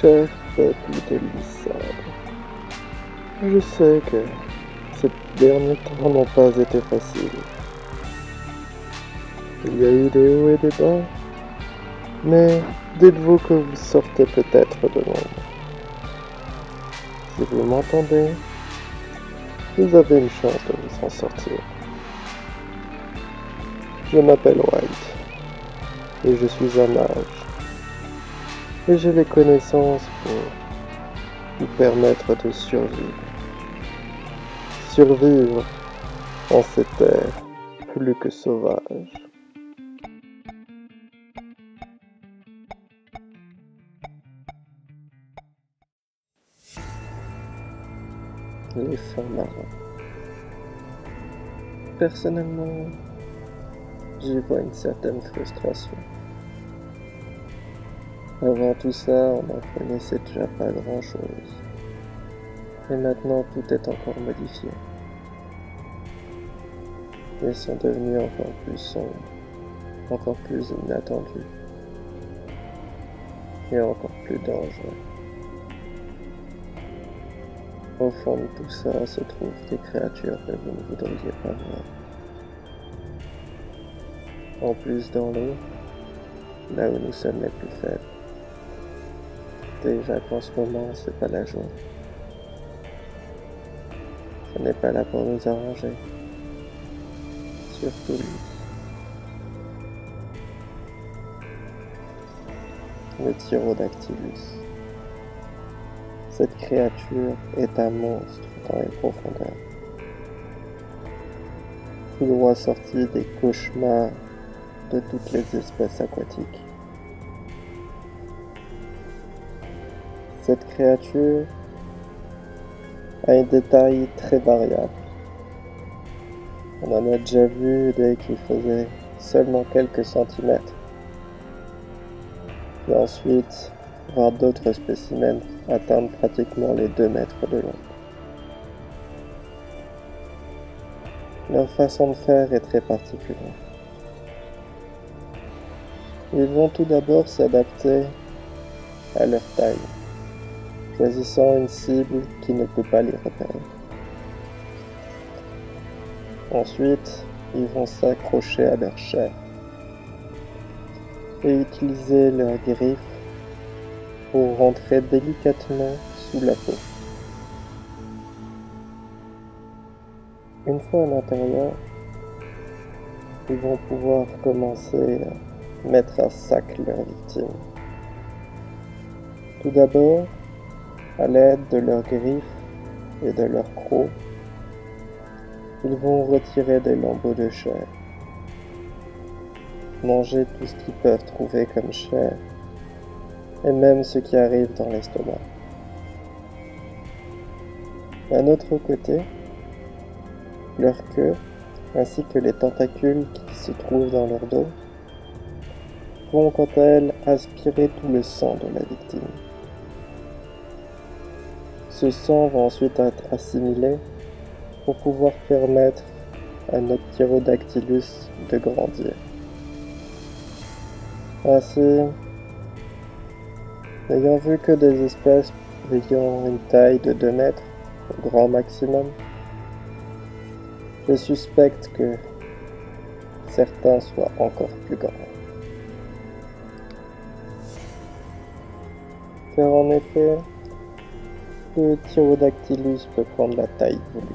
Cher peuple de l'Issab, je sais que ces derniers temps n'ont pas été faciles. Il y a eu des hauts et des bas, mais dites-vous que vous sortez peut-être de l'ombre. Si vous m'entendez, vous avez une chance de vous en sortir. Je m'appelle White, et je suis un mage, et j'ai les connaissances pour vous permettre de survivre. Survivre en ces terres plus que sauvages. Les fonds marins. Personnellement, j'y vois une certaine frustration. Avant tout ça, on n'en connaissait déjà pas grand-chose. Et maintenant, tout est encore modifié. Ils sont devenus encore plus sombres, encore plus inattendus, et encore plus dangereux. Au fond de tout ça se trouvent des créatures que vous ne voudriez pas voir. En plus dans l'eau, là où nous sommes les plus faibles. Déjà qu'en ce moment, c'est pas la joie. Ce n'est pas là pour nous arranger. Surtout lui. Le Tyrodactylus. Cette créature est un monstre dans les profondeurs. Tout droit sorti des cauchemars de toutes les espèces aquatiques. Cette créature a un détail très variable. On en a déjà vu des qui faisaient seulement quelques centimètres. Puis ensuite, voir d'autres spécimens atteindre pratiquement les 2 mètres de long. Leur façon de faire est très particulière. Ils vont tout d'abord s'adapter à leur taille, choisissant une cible qui ne peut pas les repérer. Ensuite, ils vont s'accrocher à leur chair et utiliser leurs griffes pour rentrer délicatement sous la peau. Une fois à l'intérieur, ils vont pouvoir commencer à mettre à sac leurs victimes. Tout d'abord, à l'aide de leurs griffes et de leurs crocs, ils vont retirer des lambeaux de chair, manger tout ce qu'ils peuvent trouver comme chair, et même ce qui arrive dans l'estomac. D'un autre côté, leur queue, ainsi que les tentacules qui se trouvent dans leur dos, vont quant à elles aspirer tout le sang de la victime. Ce sang va ensuite être assimilé pour pouvoir permettre à notre Tyrodactylus de grandir. Ainsi, n'ayant vu que des espèces ayant une taille de 2 mètres au grand maximum, je suspecte que certains soient encore plus grands. Car en effet, le Tyrodactylus peut prendre la taille voulue.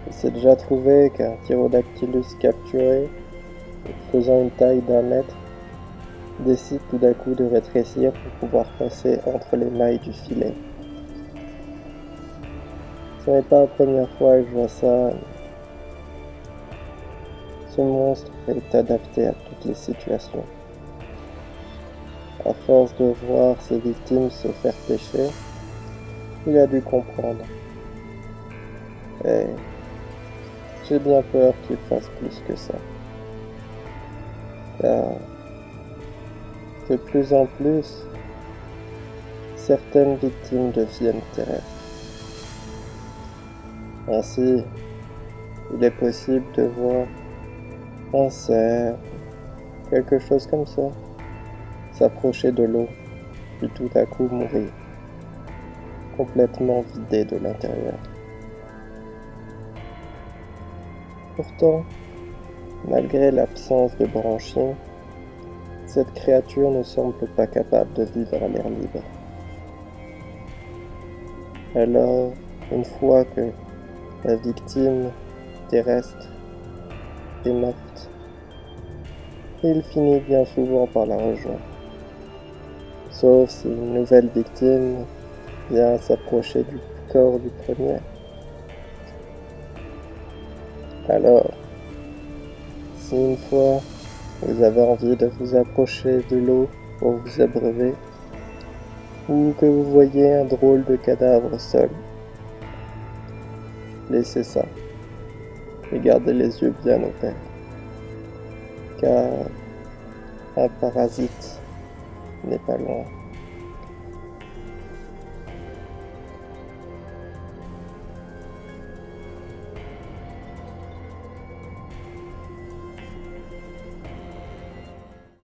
Il s'est déjà trouvé qu'un Tyrodactylus capturé, faisant une taille d'1 mètre, décide tout d'un coup de rétrécir pour pouvoir passer entre les mailles du filet. Ce n'est pas la première fois que je vois ça. Ce monstre est adapté à toutes les situations. À force de voir ses victimes se faire pêcher, il a dû comprendre. Et j'ai bien peur qu'il fasse plus que ça. Car de plus en plus, certaines victimes deviennent terrestres. Ainsi, il est possible de voir un cerf, quelque chose comme ça, s'approcher de l'eau puis tout à coup mourir, complètement vidé de l'intérieur. Pourtant, malgré l'absence de branchies, cette créature ne semble pas capable de vivre à l'air libre. Alors, une fois que la victime terrestre est morte, il finit bien souvent par la rejoindre. Sauf si une nouvelle victime vient s'approcher du corps du premier. Alors, si une fois vous avez envie de vous approcher de l'eau pour vous abreuver, ou que vous voyez un drôle de cadavre au sol, laissez ça et gardez les yeux bien ouverts, car un parasite n'est pas loin.